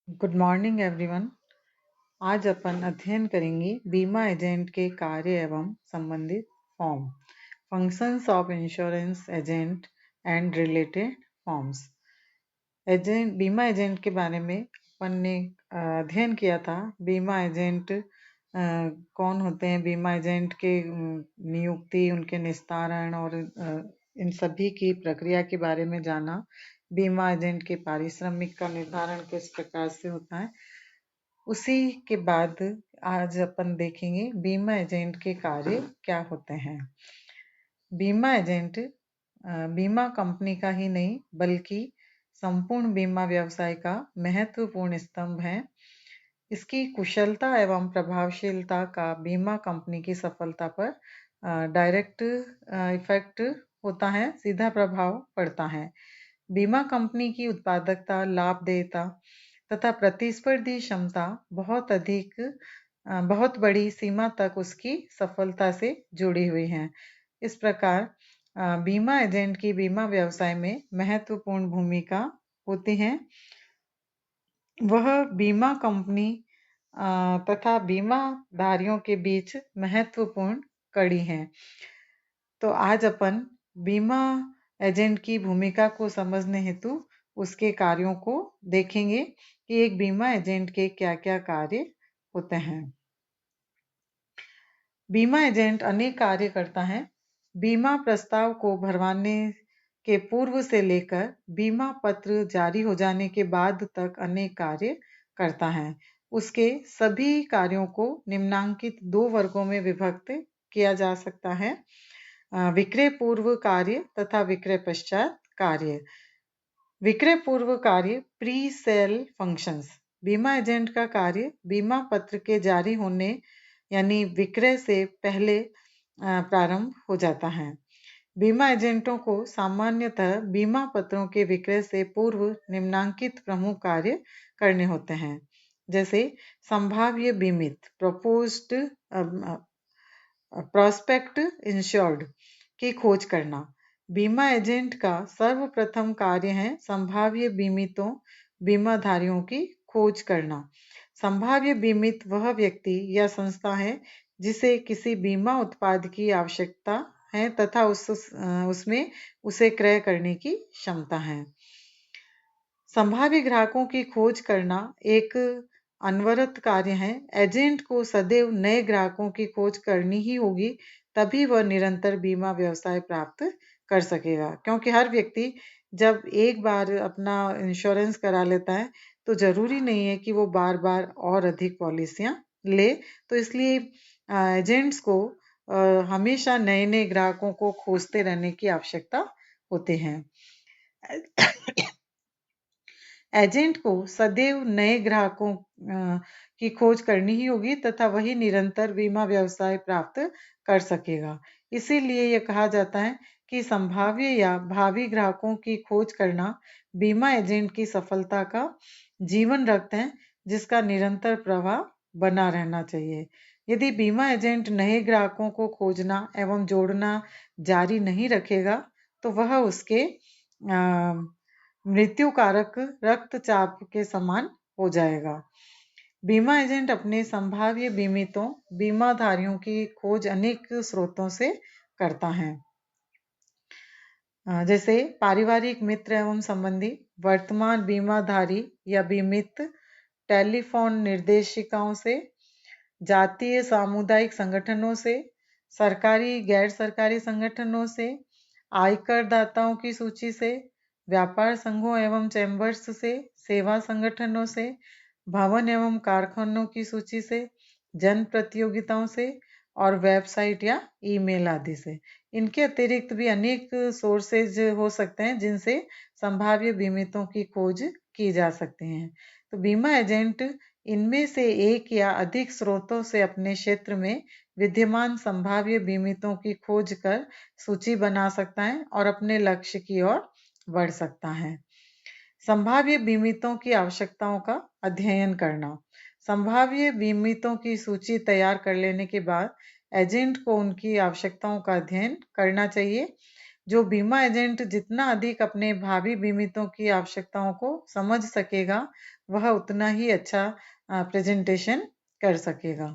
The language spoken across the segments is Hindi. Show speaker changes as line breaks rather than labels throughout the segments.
Good morning everyone. आज अपन अध्ययन करेंगे बीमा एजेंट के कार्य एवं संबंधित form, functions of insurance agent and related forms. बीमा एजेंट के बारे में अपन ने अध्ययन किया था। बीमा एजेंट कौन होते हैं, बीमा एजेंट के नियुक्ति, उनके निस्तारण और इन सभी की प्रक्रिया के बारे में जाना। बीमा एजेंट के पारिश्रमिक का निर्धारण किस प्रकार से होता है। उसी के बाद आज अपन देखेंगे बीमा एजेंट के कार्य क्या होते हैं। बीमा एजेंट बीमा कंपनी का ही नहीं बल्कि संपूर्ण बीमा व्यवसाय का महत्वपूर्ण स्तंभ है। इसकी कुशलता एवं प्रभावशीलता का बीमा कंपनी की सफलता पर डायरेक्ट इफेक्ट होता है, सीधा प्रभाव पड़ता है। बीमा कंपनी की उत्पादकता, लाभदेयता तथा प्रतिस्पर्धी क्षमता बहुत बड़ी सीमा तक उसकी सफलता से जुड़ी हुई है। इस प्रकार बीमा एजेंट की बीमा व्यवसाय में महत्वपूर्ण भूमिका होती है। वह बीमा कंपनी तथा बीमाधारियों के बीच महत्वपूर्ण कड़ी है। तो आज अपन बीमा एजेंट की भूमिका को समझने हेतु उसके कार्यों को देखेंगे कि एक बीमा एजेंट के क्या क्या कार्य होते हैं। बीमा एजेंट अनेक कार्य करता है। बीमा प्रस्ताव को भरवाने के पूर्व से लेकर बीमा पत्र जारी हो जाने के बाद तक अनेक कार्य करता है। उसके सभी कार्यों को निम्नांकित 2 वर्गों में विभक्त किया जा सकता है: विक्रय पूर्व कार्य तथा विक्रय पश्चात कार्य। विक्रय पूर्व कार्य, प्री सेल फंक्शंस। बीमा एजेंट का कार्य बीमा पत्र के जारी होने यानी विक्रय से पहले प्रारंभ हो जाता है। बीमा एजेंटों को सामान्यतः बीमा पत्रों के विक्रय से पूर्व निम्नांकित प्रमुख कार्य करने होते हैं, जैसे संभाव्य बीमित, प्रोस्पेक्ट इंश्योर्ड की खोज करना। बीमा एजेंट का सर्वप्रथम कार्य है संभाव्य बीमितों, बीमाधारियों की खोज करना। संभाव्य बीमित वह व्यक्ति या संस्था है जिसे किसी बीमा उत्पाद की आवश्यकता है तथा उसमें उसे क्रय करने की क्षमता है। संभाव्य ग्राहकों की खोज करना एक अनवरत कार्य है। एजेंट को सदैव नए ग्राहकों की खोज करनी ही होगी, तभी वह निरंतर बीमा व्यवसाय प्राप्त कर सकेगा। क्योंकि हर व्यक्ति जब एक बार अपना इंश्योरेंस करा लेता है तो जरूरी नहीं है कि वो बार बार और अधिक पॉलिसियां ले। तो इसलिए एजेंट्स को हमेशा नए नए ग्राहकों को खोजते रहने की आवश्यकता होती है। एजेंट को सदैव नए ग्राहकों की खोज करनी ही होगी तथा वही निरंतर बीमा व्यवसाय प्राप्त कर सकेगा। इसीलिए यह कहा जाता है कि संभाव्य या भावी ग्राहकों की खोज करना बीमा एजेंट की सफलता का जीवन रक्त है, जिसका निरंतर प्रवाह बना रहना चाहिए। यदि बीमा एजेंट नए ग्राहकों को खोजना एवं जोड़ना जारी नहीं रखेगा तो वह उसके मृत्यु कारक रक्तचाप के समान हो जाएगा। बीमा एजेंट अपने संभाव्य बीमितों, बीमाधारियों की खोज अनेक स्रोतों से करता है, जैसे पारिवारिक मित्र एवं संबंधी, वर्तमान बीमाधारी या बीमित, टेलीफोन निर्देशिकाओं से, जातीय सामुदायिक संगठनों से, सरकारी गैर सरकारी संगठनों से, आयकर दाताओं की सूची से, व्यापार संघों एवं चैम्बर्स से, सेवा संगठनों से, भवन एवं कारखानों की सूची से, जन प्रतियोगिताओं से और वेबसाइट या ईमेल आदि से। इनके अतिरिक्त भी अनेक सोर्सेज हो सकते हैं जिनसे संभाव्य बीमितों की खोज की जा सकती है। तो बीमा एजेंट इनमें से एक या अधिक स्रोतों से अपने क्षेत्र में विद्यमान संभाव्य बीमितों की खोज कर सूची बना सकता है और अपने लक्ष्य की ओर बढ़ सकता है। संभाव्य बीमितों की आवश्यकताओं का अध्ययन करना। संभाव्य बीमितों की सूची तैयार कर लेने के बाद एजेंट को उनकी आवश्यकताओं का अध्ययन करना चाहिए। जो बीमा एजेंट जितना अधिक अपने भावी बीमितों की आवश्यकताओं को समझ सकेगा, वह उतना ही अच्छा प्रेजेंटेशन कर सकेगा।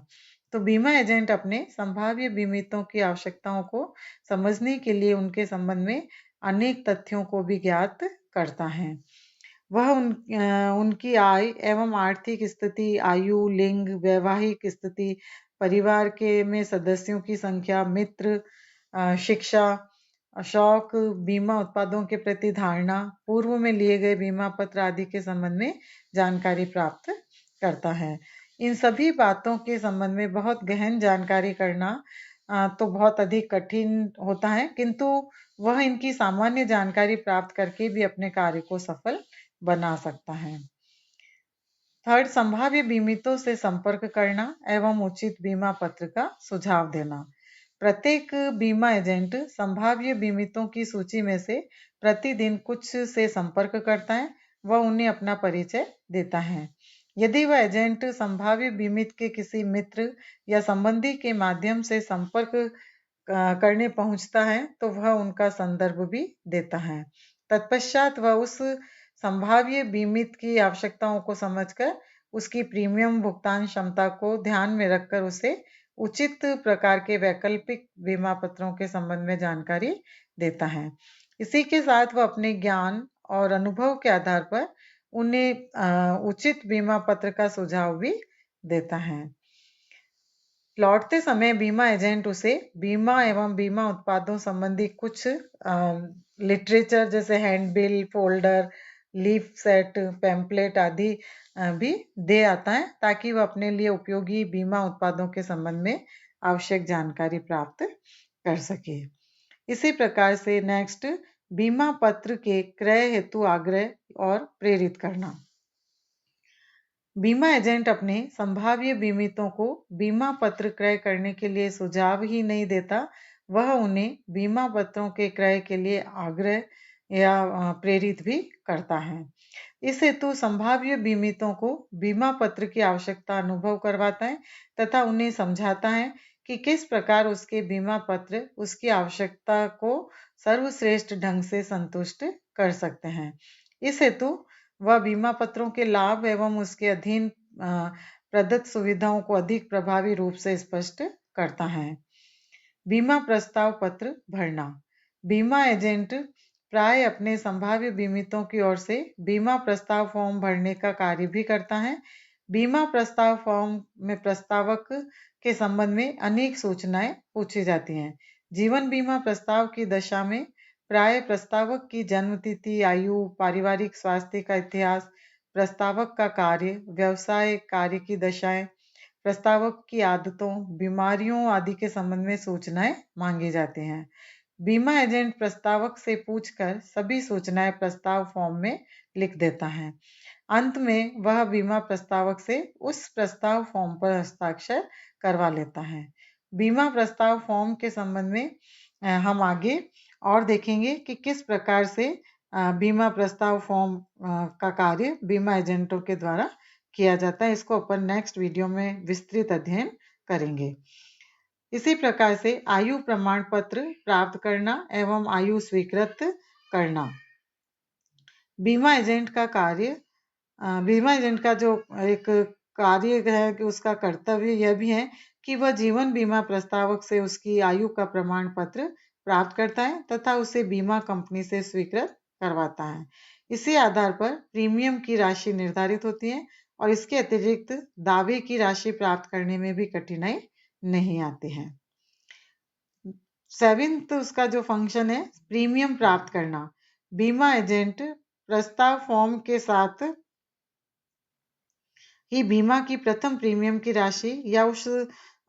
तो बीमा एजेंट अपने संभाव्य बीमितों की आवश्यकताओं को समझने के लिए उनके संबंध में अनेक तथ्यों को भी ज्ञात करता है। वह उनकी आय एवं आर्थिक स्थिति, आयु, लिंग, वैवाहिक स्थिति, परिवार के में सदस्यों की संख्या, मित्र, शिक्षा, शौक, बीमा उत्पादों के प्रति धारणा, पूर्व में लिए गए बीमा पत्र आदि के संबंध में जानकारी प्राप्त करता है। इन सभी बातों के संबंध में बहुत गहन जानकारी करना तो बहुत अधिक कठिन होता है, किंतु वह इनकी सामान्य जानकारी प्राप्त करके भी अपने कार्य को सफल बना सकता है। थर्ड, संभाव्य बीमितों से संपर्क करना एवं उचित बीमा पत्र का सुझाव देना। प्रत्येक बीमा एजेंट संभाव्य बीमितों की सूची में से प्रतिदिन कुछ से संपर्क करता है व उन्हें अपना परिचय देता है। यदि वह एजेंट संभाव्य बीमित के किसी मित्र या संबंधी के माध्यम से संपर्क करने पहुंचता है तो वह उनका संदर्भ भी देता है। तत्पश्चात वह उस संभाव्य बीमित की आवश्यकताओं को समझकर उसकी प्रीमियम भुगतान क्षमता को ध्यान में रखकर उसे उचित प्रकार के वैकल्पिक बीमा पत्रों के संबंध में जानकारी देता है। इसी के साथ वह अपने ज्ञान और अनुभव के आधार पर उन्हें उचित बीमा पत्र का सुझाव भी देता है। लौटते समय बीमा एजेंट उसे बीमा एवं बीमा उत्पादों संबंधी कुछ लिटरेचर जैसे handbill, folder, leaf set, pamphlet आदि भी दे आता है ताकि वह अपने लिए उपयोगी बीमा उत्पादों के संबंध में आवश्यक जानकारी प्राप्त कर सके। इसी प्रकार से नेक्स्ट, बीमा पत्र के क्रय हेतु आग्रह और प्रेरित करना। बीमा एजेंट अपने संभाव्य बीमितों को बीमा पत्र क्रय करने के लिए सुझाव ही नहीं देता, वह उन्हें बीमा पत्रों के क्रय के लिए आग्रह या प्रेरित भी करता है। इस हेतु संभाव्य बीमितों को बीमा पत्र की आवश्यकता अनुभव करवाता है तथा उन्हें समझाता है कि किस प्रकार उसके बीमा पत्र उसकी आवश्यकता को सर्वश्रेष्ठ ढंग से संतुष्ट कर सकते हैं। इस हेतु वह बीमा पत्रों के लाभ एवं उसके अधीन प्रदत्त सुविधाओं को अधिक प्रभावी रूप से स्पष्ट करता है। बीमा प्रस्ताव पत्र भरना। बीमा एजेंट प्राय अपने संभाव्य बीमितों की ओर से बीमा प्रस्ताव फॉर्म भरने का कार्य भी करता है। बीमा प्रस्ताव फॉर्म में प्रस्तावक के संबंध में अनेक सूचनाएं पूछी जाती हैं। जीवन बीमा प्रस्ताव की दशा में प्राय प्रस्तावक की जन्म तिथि, आयु, पारिवारिक स्वास्थ्य का इतिहास, प्रस्तावक का कार्य, व्यवसाय कार्य की दशाएं, प्रस्तावक की आदतों, बीमारियों आदि के संबंध में सूचनाएं मांगी जाती हैं। बीमा एजेंट प्रस्तावक से पूछकर सभी सूचनाएं प्रस्ताव फॉर्म में लिख देता है। अंत में वह बीमा प्रस्तावक से उस प्रस्ताव फॉर्म पर हस्ताक्षर करवा लेता है। बीमा प्रस्ताव फॉर्म के संबंध में हम आगे और देखेंगे कि किस प्रकार से बीमा प्रस्ताव फॉर्म का कार्य बीमा एजेंटों के द्वारा किया जाता है। इसको अपन नेक्स्ट वीडियो में विस्तृत अध्ययन करेंगे। इसी प्रकार से आयु प्रमाण पत्र प्राप्त करना एवं आयु स्वीकृत करना। बीमा एजेंट का कार्य, बीमा एजेंट का जो एक कार्य है कि उसका कर्तव्य यह भी है कि वह जीवन बीमा प्रस्तावक से उसकी आयु का प्रमाण पत्र प्राप्त करता है तथा उसे बीमा कंपनी से स्वीकृत करवाता है। इसी आधार पर प्रीमियम की राशि निर्धारित होती है और इसके अतिरिक्त दावे की राशि प्राप्त करने में भी कठिनाई नहीं आती है। सेवेंथ उसका जो फंक्शन है, प्रीमियम प्राप्त करना। बीमा एजेंट प्रस्ताव फॉर्म के साथ ही बीमा की प्रथम प्रीमियम की राशि या उस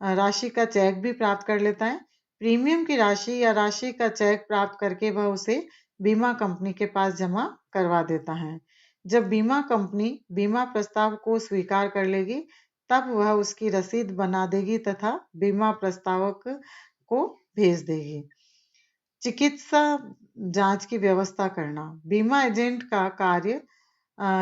राशि का चेक भी प्राप्त कर लेता है। प्रीमियम की राशि या राशि का चेक प्राप्त करके वह उसे बीमा कंपनी के पास जमा करवा देता है। जब बीमा कंपनी बीमा प्रस्ताव को स्वीकार कर लेगी तब वह उसकी रसीद बना देगी तथा बीमा प्रस्तावक को भेज देगी। चिकित्सा जांच की व्यवस्था करना। बीमा एजेंट का कार्य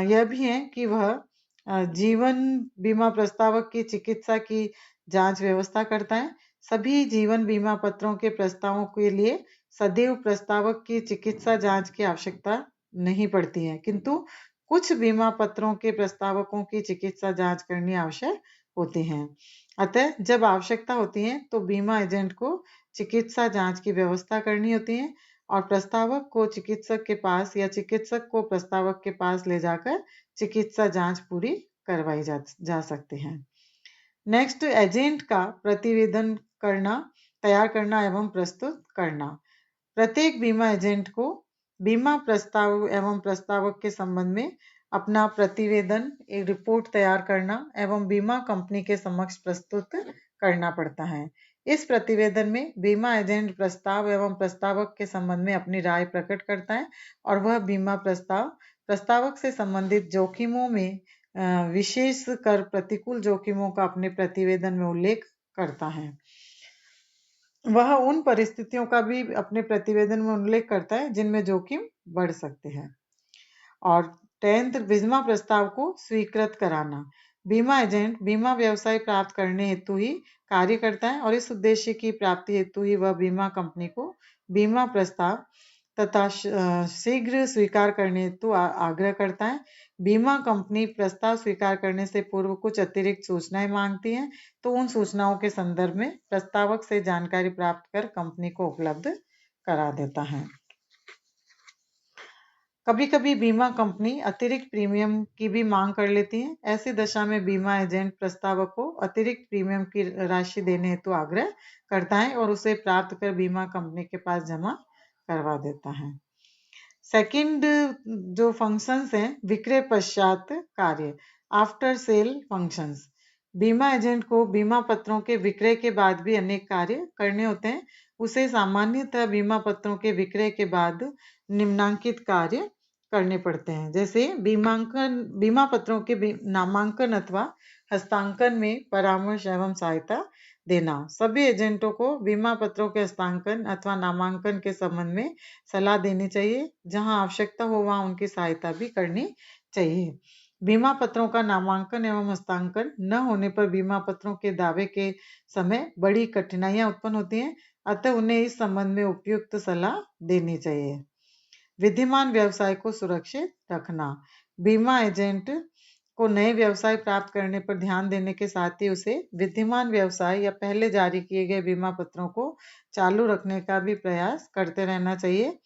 यह भी है कि वह जीवन बीमा प्रस्तावक की चिकित्सा की जांच व्यवस्था करता है। सभी जीवन बीमा पत्रों के प्रस्तावों के लिए सदैव प्रस्तावक की चिकित्सा जांच की आवश्यकता नहीं पड़ती है, किंतु कुछ बीमा पत्रों के प्रस्तावकों की चिकित्सा जांच करनी आवश्यक होती है। अतः जब आवश्यकता होती है तो बीमा एजेंट को चिकित्सा जांच की व्यवस्था करनी होती है और प्रस्तावक को चिकित्सक के पास या चिकित्सक को प्रस्तावक के पास ले जाकर चिकित्सा जांच पूरी करवाई जा सकती है। नेक्स्ट, एजेंट का प्रतिवेदन करना, तैयार करना एवं प्रस्तुत करना। प्रत्येक बीमा एजेंट को बीमा प्रस्ताव एवं प्रस्तावक के संबंध में अपना प्रतिवेदन, एक रिपोर्ट तैयार करना एवं बीमा कंपनी के समक्ष प्रस्तुत करना पड़ता है। इस प्रतिवेदन में बीमा एजेंट प्रस्ताव एवं प्रस्तावक के संबंध में अपनी राय प्रकट करता है और वह बीमा प्रस्तावक से संबंधित जोखिमों में विशेष कर प्रतिकूल जोखिमों का अपने प्रतिवेदन में उल्लेख करता है। वह उन परिस्थितियों का भी अपने प्रतिवेदन में उल्लेख करता है जिनमें जोखिम बढ़ सकते हैं। और 10th, बीमा प्रस्ताव को स्वीकृत कराना। बीमा एजेंट बीमा व्यवसाय प्राप्त करने हेतु ही कार्य करता है और इस उद्देश्य की प्राप्ति हेतु ही वह बीमा कंपनी को बीमा प्रस्ताव तथा शीघ्र स्वीकार करने हेतु आग्रह करता है। बीमा कंपनी प्रस्ताव स्वीकार करने से पूर्व कुछ अतिरिक्त सूचनाएं मांगती है, तो उन सूचनाओं के संदर्भ में प्रस्तावक से जानकारी प्राप्त कर कंपनी को उपलब्ध करा देता है। कभी कभी बीमा कंपनी अतिरिक्त प्रीमियम की भी मांग कर लेती है। ऐसी दशा में बीमा एजेंट प्रस्तावक को अतिरिक्त प्रीमियम की राशि देने हेतु आग्रह करता है और उसे प्राप्त कर बीमा कंपनी के पास जमा करवा देता है। सेकंड जो फंक्शंस हैं, विक्रय पश्चात कार्य, आफ्टर सेल फंक्शंस। बीमा एजेंट को बीमा पत्रों के विक्रय के बाद भी अनेक कार्य करने होते हैं। उसे सामान्यतः बीमा पत्रों के विक्रय के बाद निम्नांकित कार्य करने पड़ते हैं, जैसे बीमा पत्रों के नामांकन अथवा हस्तांकन में परामर्श एवं सहायता देना। सभी एजेंटों को बीमा पत्रों के हस्तांकन अथवा नामांकन के संबंध में सलाह देनी चाहिए। जहां आवश्यकता हो वहां उनकी सहायता भी करनी चाहिए। बीमा पत्रों का नामांकन एवं हस्तांकन न होने पर बीमा पत्रों के दावे के समय बड़ी कठिनाइयां उत्पन्न होती हैं, अतः उन्हें इस संबंध में उपयुक्त सलाह देनी चाहिए। विद्यमान व्यवसाय को सुरक्षित रखना। बीमा एजेंट को नए व्यवसाय प्राप्त करने पर ध्यान देने के साथ ही उसे विद्यमान व्यवसाय या पहले जारी किए गए बीमा पत्रों को चालू रखने का भी प्रयास करते रहना चाहिए।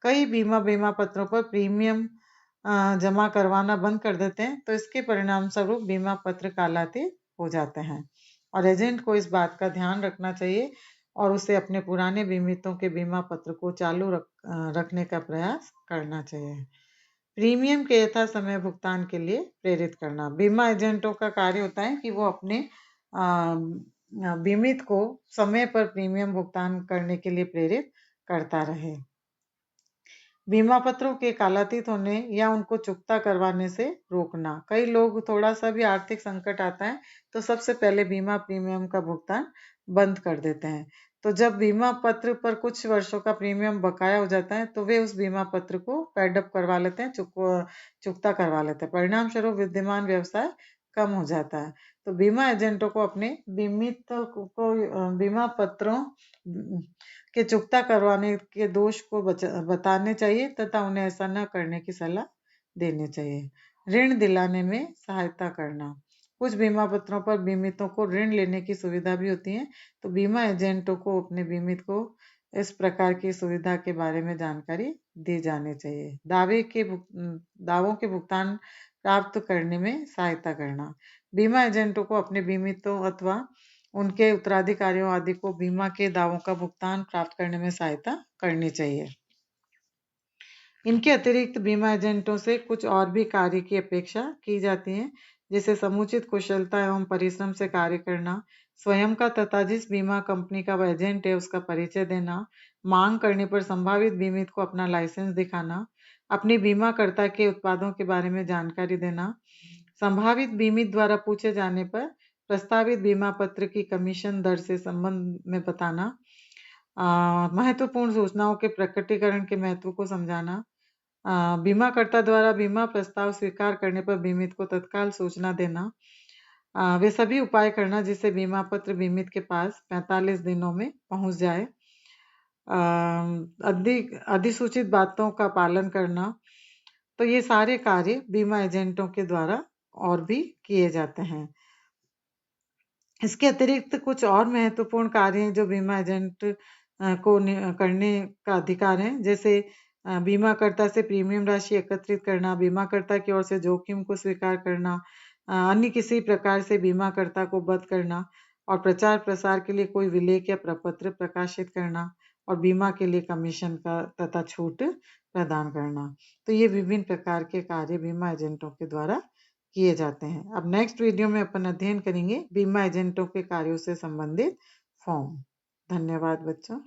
कई बीमा पत्रों पर प्रीमियम जमा करवाना बंद कर देते हैं, तो इसके परिणाम स्वरूप बीमा पत्र कालातीत हो जाते हैं और एजेंट को इस बात का ध्यान रखना चाहिए और उसे अपने पुराने बीमितों के बीमा पत्र को चालू रखने का प्रयास करना चाहिए। प्रीमियम के यथा समय भुगतान के लिए प्रेरित करना। बीमा एजेंटों का कार्य होता है कि वो अपने बीमित को समय पर प्रीमियम भुगतान करने के लिए प्रेरित करता रहे। बीमा पत्रों के कालातीत होने या उनको चुकता करवाने से रोकना। कई लोग थोड़ा सा भी आर्थिक संकट आता है तो सबसे पहले बीमा प्रीमियम का भुगतान बंद कर देते हैं। तो जब बीमा पत्र पर कुछ वर्षों का प्रीमियम बकाया हो जाता है तो वे उस बीमा पत्र को पेडअप करवा लेते हैं, चुकता करवा लेते हैं। परिणाम स्वरूप विद्यमान व्यवसाय कम हो जाता है। तो बीमा एजेंटों को अपने बीमित को बीमा पत्रों के चुकता करवाने के दोष को बताने चाहिए तथा उन्हें ऐसा न करने की सलाह देनी चाहिए। ऋण दिलाने में सहायता करना। कुछ बीमा पत्रों पर बीमितों को ऋण लेने की सुविधा भी होती है, तो बीमा एजेंटों को अपने बीमित को इस प्रकार की सुविधा के बारे में जानकारी दी जानी चाहिए। दावों के भुगतान प्राप्त करने में सहायता करना। बीमा एजेंटों को अपने बीमितों अथवा उनके उत्तराधिकारियों आदि को बीमा के दावों का भुगतान प्राप्त करने में सहायता करनी चाहिए। इनके अतिरिक्त बीमा एजेंटों से कुछ और भी कार्य की अपेक्षा की जाती है, जैसे समुचित कुशलता एवं परिश्रम से कार्य करना, स्वयं का तथा जिस बीमा कंपनी का वह एजेंट है उसका परिचय देना, मांग करने पर संभावित बीमित को अपना लाइसेंस दिखाना, अपनी बीमाकर्ता के उत्पादों के बारे में जानकारी देना, संभावित बीमित द्वारा पूछे जाने पर प्रस्तावित बीमा पत्र की कमीशन दर से संबंध में बताना, महत्वपूर्ण सूचनाओं के प्रकटीकरण के महत्व को समझाना, बीमाकर्ता द्वारा बीमा प्रस्ताव स्वीकार करने पर बीमित को तत्काल सूचना देना, वे सभी उपाय करना जिससे बीमा पत्र बीमित के पास 45 दिनों में पहुंच जाए, अधिसूचित बातों का पालन करना। तो ये सारे कार्य बीमा एजेंटों के द्वारा और भी किए जाते हैं। इसके अतिरिक्त कुछ और महत्वपूर्ण कार्य हैं जो बीमा एजेंट को करने का अधिकार है, जैसे बीमाकर्ता से प्रीमियम राशि एकत्रित करना, बीमाकर्ता की ओर से जोखिम को स्वीकार करना, अन्य किसी प्रकार से बीमाकर्ता को बद्ध करना और प्रचार प्रसार के लिए कोई विलेख या प्रपत्र प्रकाशित करना और बीमा के लिए कमीशन का तथा छूट प्रदान करना। तो ये विभिन्न प्रकार के कार्य बीमा एजेंटों के द्वारा किए जाते हैं। अब नेक्स्ट वीडियो में अपन अध्ययन करेंगे बीमा एजेंटों के कार्यों से संबंधित फॉर्म। धन्यवाद बच्चों।